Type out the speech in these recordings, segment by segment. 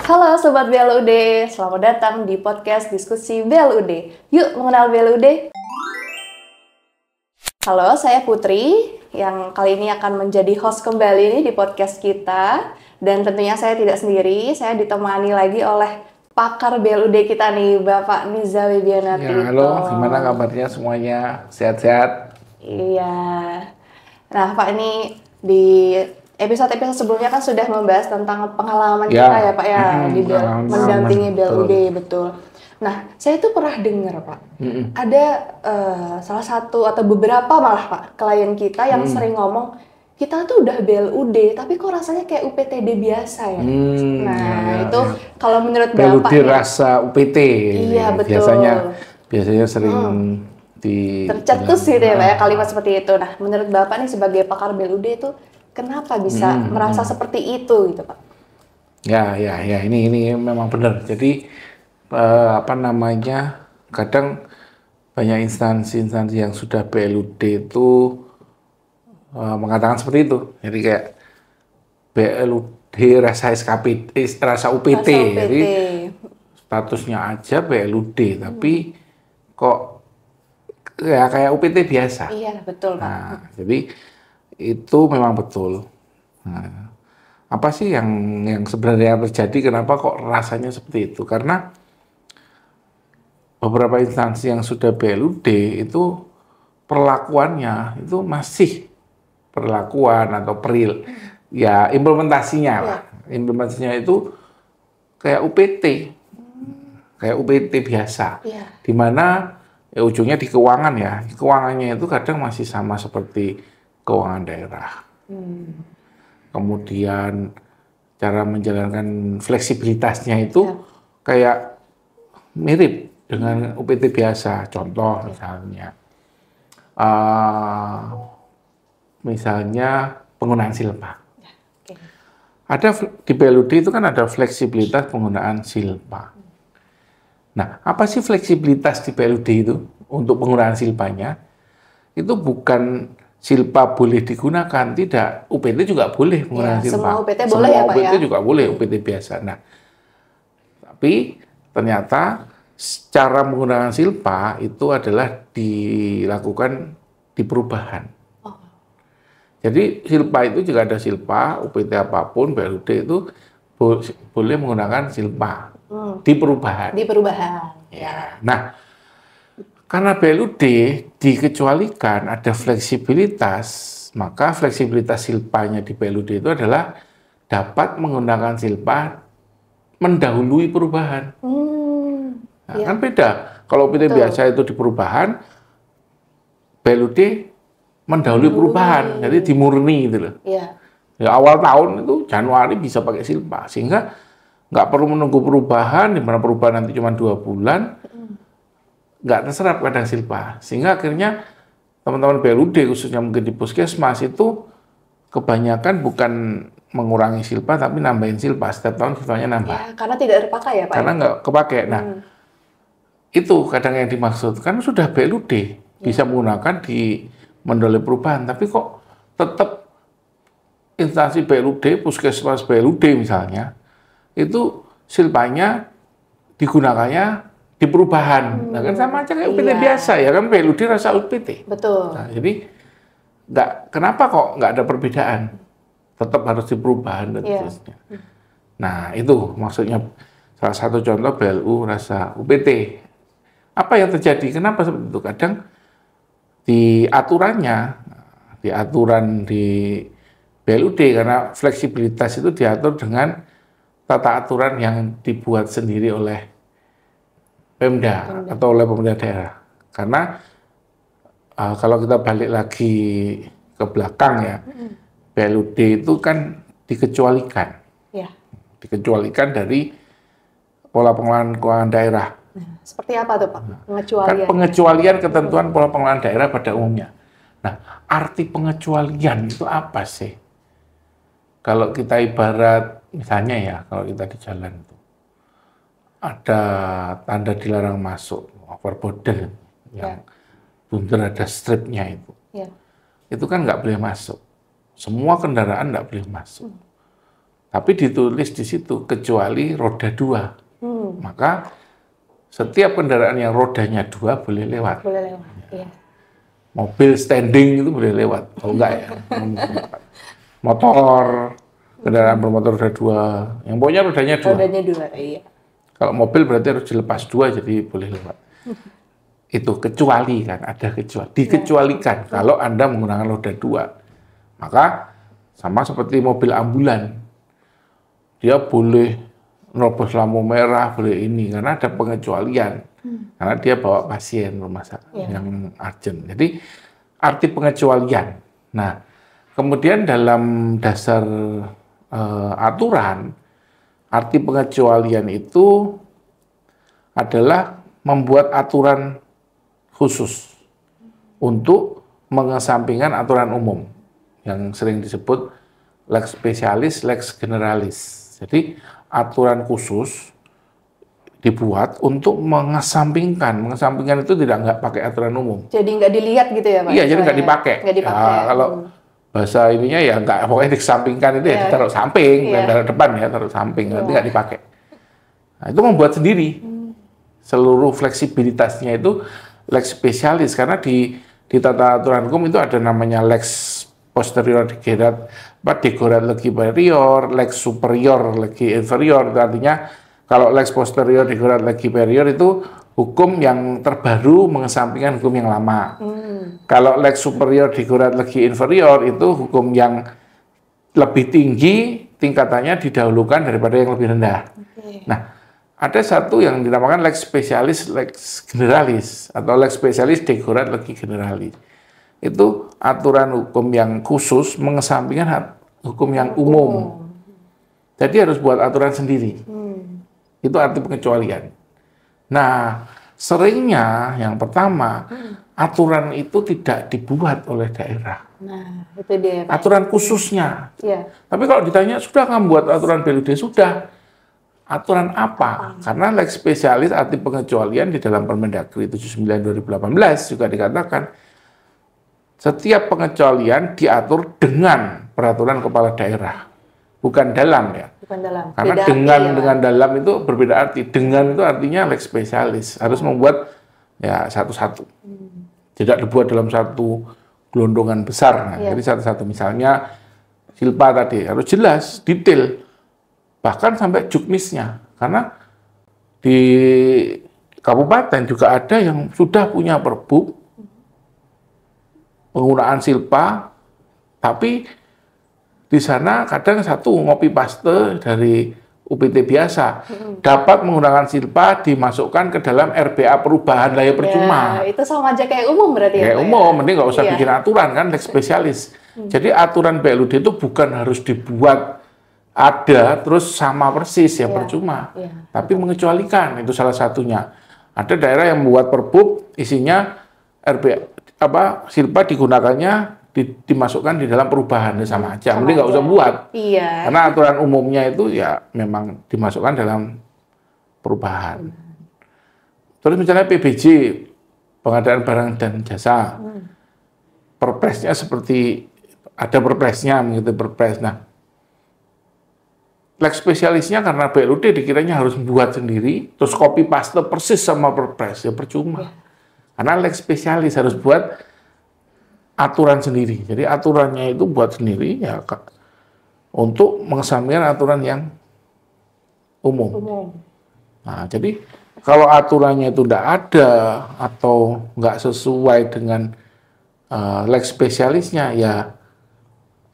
Halo Sobat BLUD, selamat datang di podcast diskusi BLUD. Yuk mengenal BLUD. Halo, saya Putri yang kali ini akan menjadi host kembali nih di podcast kita. Dan tentunya saya tidak sendiri, saya ditemani lagi oleh pakar BLUD kita nih, Bapak Niza Widianati. Ya, halo, gimana kabarnya semuanya? Sehat-sehat? Iya. Nah, Pak, ini di episode-episode sebelumnya kan sudah membahas tentang pengalaman Ya, kita ya, Pak ya, di pengalaman, mendampingi BLUD, betul. betul. Nah, saya itu pernah dengar, Pak, ada salah satu atau beberapa malah, Pak, klien kita yang sering ngomong, kita tuh udah BLUD, tapi kok rasanya kayak UPTD biasa ya. Itu kalau menurut Bapak BLUD nih, rasa UPT. iya, betul. Biasanya sering tercetus gitu ya, Pak ya, kalimat seperti itu. Nah, menurut Bapak nih sebagai pakar BLUD itu kenapa bisa merasa seperti itu gitu, Pak? Ya, ini memang benar. Jadi kadang banyak instansi-instansi yang sudah BLUD itu mengatakan seperti itu. Jadi kayak BLUD rasa SKPD, rasa UPT. Jadi statusnya aja BLUD, tapi kok ya kayak UPT biasa. Iya, betul, Pak. Nah, jadi itu memang betul. Nah, apa sih yang sebenarnya terjadi? Kenapa kok rasanya seperti itu? Karena beberapa instansi yang sudah BLUD itu perlakuannya itu masih perlakuan atau ya implementasinya lah. Implementasinya itu kayak UPT, biasa. Di mana ya ujungnya di keuangan ya. Keuangannya itu kadang masih sama seperti keuangan daerah. Kemudian cara menjalankan fleksibilitasnya itu kayak mirip dengan UPT biasa. Contoh misalnya penggunaan silpa. Ada di BLUD itu kan ada fleksibilitas penggunaan silpa. Nah, apa sih fleksibilitas di BLUD itu untuk penggunaan silpanya? Itu bukan silpa boleh digunakan, tidak. UPT juga boleh penggunaan silpa. Semua UPT boleh ya, Pak ya? Semua UPT juga boleh, UPT biasa. Nah, tapi ternyata cara menggunakan silpa itu adalah dilakukan di perubahan. Jadi silpa itu juga ada silpa, UPT apapun, BLUD itu boleh menggunakan silpa. Di perubahan. Di perubahan. Ya. Nah, karena BLUD dikecualikan ada fleksibilitas, maka fleksibilitas silpanya di BLUD itu adalah dapat menggunakan silpa mendahului perubahan. Kan beda. Kalau UPT biasa itu di perubahan, BLUD mendahului perubahan, jadi dimurni gitu loh. Ya, awal tahun itu Januari bisa pakai silpa, sehingga nggak perlu menunggu perubahan, di mana perubahan nanti cuma 2 bulan, nggak terserap kadang silpa. Sehingga akhirnya teman-teman BLUD, khususnya mungkin di puskesmas, itu kebanyakan bukan mengurangi silpa, tapi nambahin silpa. Setiap tahun silpanya nambah. Ya, karena tidak terpakai ya, Pak? Karena nggak kepakai. Nah, itu kadang yang dimaksud. Kan sudah BLUD, bisa menggunakan di mendahului perubahan, tapi kok tetap instansi BLUD, puskesmas BLUD misalnya, itu silpanya digunakannya di perubahan. Nah, kan sama aja kayak UPT biasa ya kan, BLUD rasa UPT. Betul. Nah, jadi kenapa kok nggak ada perbedaan? Tetap harus di perubahan dan seterusnya. Nah, itu maksudnya salah satu contoh BLU rasa UPT. Apa yang terjadi? Kenapa seperti itu? Kadang di aturan di BLUD, karena fleksibilitas itu diatur dengan tata aturan yang dibuat sendiri oleh Pemda atau oleh pemerintah daerah. Karena kalau kita balik lagi ke belakang ya, BLUD itu kan dikecualikan. Dikecualikan dari pola pengelolaan keuangan daerah. Seperti apa tuh, Pak? Pengecualian. Kan pengecualian ketentuan pola pengelolaan daerah pada umumnya. Nah, arti pengecualian itu apa sih? Kalau kita ibarat, misalnya ya, kalau kita di jalan itu, ada tanda dilarang masuk, overborder, yang bundar ada stripnya itu. Itu kan nggak boleh masuk. Semua kendaraan nggak boleh masuk. Tapi ditulis di situ kecuali roda 2. Maka setiap kendaraan yang rodanya 2 boleh lewat. Boleh lewat, iya. Mobil standing itu boleh lewat. Oh enggak ya. Motor, kendaraan bermotor roda 2. Yang pokoknya rodanya 2. Rodanya 2, iya. Kalau mobil berarti harus dilepas 2 jadi boleh lewat. Itu kecuali kan, ada kecuali. Dikecualikan kalau Anda menggunakan roda 2. Maka sama seperti mobil ambulan. Dia boleh nerobos lampu merah, boleh ini karena ada pengecualian. Karena dia bawa pasien rumah sakit yang urgent. Jadi arti pengecualian. Nah, kemudian dalam dasar aturan, arti pengecualian itu adalah membuat aturan khusus untuk mengesampingkan aturan umum yang sering disebut lex specialis, lex generalis. Jadi aturan khusus dibuat untuk mengesampingkan itu nggak pakai aturan umum. Jadi nggak dilihat gitu ya Pak? Iya, jadi nggak dipakai. Nggak dipakai. Ya, kalau bahasa ininya ya nggak, pokoknya dikesampingkan itu ya ditaruh samping, dan taruh depan ya, taruh samping, nanti nggak dipakai. Nah, itu membuat sendiri. Seluruh fleksibilitasnya itu lex spesialis, karena di tata aturan hukum itu ada namanya lex posterior decorat legi superior, lex superior legi inferior. Itu artinya kalau lex posterior decorat legi superior itu hukum yang terbaru mengesampingkan hukum yang lama. Kalau lex superior decorat legi inferior itu hukum yang lebih tinggi tingkatannya didahulukan daripada yang lebih rendah. Nah, ada satu yang dinamakan lex specialis, lex generalis, atau lex specialis decorat legi generalis. Itu aturan hukum yang khusus mengesampingkan hukum yang umum. Jadi harus buat aturan sendiri. Itu arti pengecualian. Nah, seringnya yang pertama, aturan itu tidak dibuat oleh daerah. Nah, itu dia. Pak. Aturan khususnya. Iya. Tapi kalau ditanya, sudah kamu buat aturan BLUD? Sudah. Aturan apa? Karena lex spesialis arti pengecualian di dalam Permendagri 79/2018 juga dikatakan setiap pengecualian diatur dengan peraturan kepala daerah, bukan dalam ya. Bukan dalam. Karena Beda dengan dalam itu berbeda arti. Dengan itu artinya lex spesialis, harus membuat ya satu-satu. Tidak dibuat dalam satu gelondongan besar. Nah, jadi satu-satu. Misalnya silpa tadi harus jelas, detail. Bahkan sampai juknisnya, karena di kabupaten juga ada yang sudah punya perbup penggunaan silpa, tapi di sana kadang satu ngopi paste dari UPT biasa dapat menggunakan silpa dimasukkan ke dalam RBA perubahan, lah ya percuma. Itu sama aja kayak umum berarti ya? Kayak umum, mending nggak usah bikin aturan kan, lex spesialis. Jadi aturan BLUD itu bukan harus dibuat ada terus sama persis ya percuma, tapi mengecualikan, itu salah satunya. Ada daerah yang membuat perbup isinya silpa digunakannya dimasukkan di dalam perubahan, sama aja, mending nggak usah buat. Karena aturan umumnya itu ya memang dimasukkan dalam perubahan. Terus misalnya PBJ, pengadaan barang dan jasa, perpresnya seperti ada perpresnya, begitu perpres. Nah, lex spesialisnya karena BLUD dikiranya harus membuat sendiri, terus copy paste persis sama perpres, ya percuma. Karena lex spesialis harus buat aturan sendiri. Jadi aturannya itu buat sendiri ya untuk mengesampingkan aturan yang umum. Nah, jadi kalau aturannya itu tidak ada atau nggak sesuai dengan lex spesialisnya, ya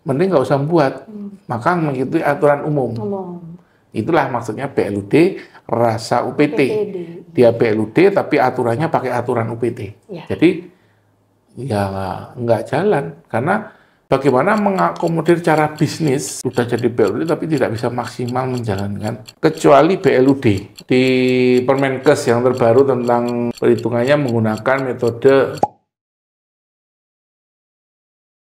mending nggak usah buat, maka mengikuti aturan umum. Itulah maksudnya BLUD rasa UPT. Dia BLUD tapi aturannya pakai aturan UPT. Jadi ya nggak jalan, karena bagaimana mengakomodir cara bisnis sudah jadi BLUD tapi tidak bisa maksimal menjalankan, kecuali BLUD di Permenkes yang terbaru tentang perhitungannya menggunakan metode